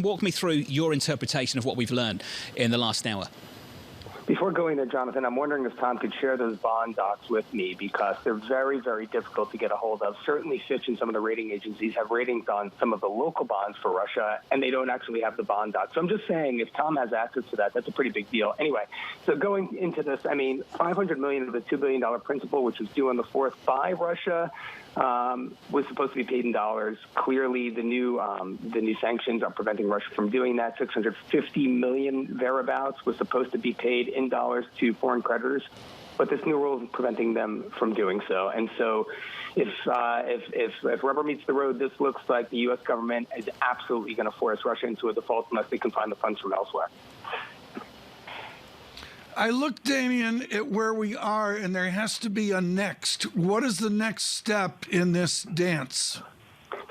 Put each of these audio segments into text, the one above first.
Walk me through your interpretation of what we've learned in the last hour. Before going there, Jonathan, I'm wondering if Tom could share those bond docs with me because they're very, very difficult to get a hold of. Certainly Fitch and some of the rating agencies have ratings on some of the local bonds for Russia, and they don't actually have the bond docs. So I'm just saying if Tom has access to that, that's a pretty big deal. Anyway, so going into this, I mean, $500 million of the $2 billion principal, which was due on the 4th by Russia, was supposed to be paid in dollars. Clearly, the new sanctions are preventing Russia from doing that. $650 million thereabouts was supposed to be paid in dollars to foreign creditors, but this new rule is preventing them from doing so. And so, if rubber meets the road, this looks like the U.S. government is absolutely going to force Russia into a default unless they can find the funds from elsewhere. I look, Damien, at where we are, and there has to be a next. What is the next step in this dance?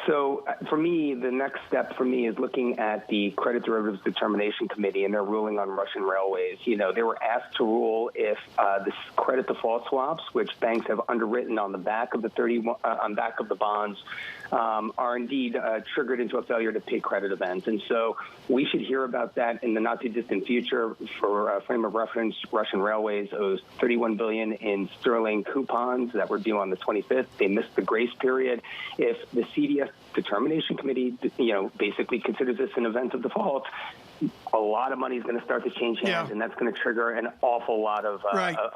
So for me, the next step for me is looking at the Credit Derivatives Determination Committee and their ruling on Russian railways. You know, they were asked to rule if the credit default swaps, which banks have underwritten on the back of the bonds, are indeed triggered into a failure to pay credit events. And so we should hear about that in the not too distant future. For frame of reference, Russian railways owes $31 billion in sterling coupons that were due on the 25th. They missed the grace period. If the CDS Determination Committee, basically considers this an event of default, a lot of money is going to start to change hands, and that's going to trigger an awful lot of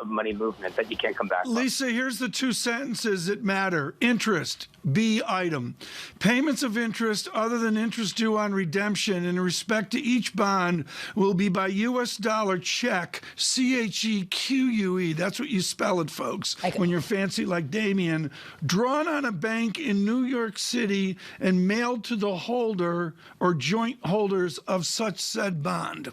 money movement that you can't come back from. Lisa, here's the two sentences that matter. Interest, B item. Payments of interest other than interest due on redemption in respect to each bond will be by U.S. dollar check, CHEQUE. That's what you spell it, folks, when you're fancy like Damien. Drawn on a bank in New York City and mailed to the holder or joint holders of such said bond.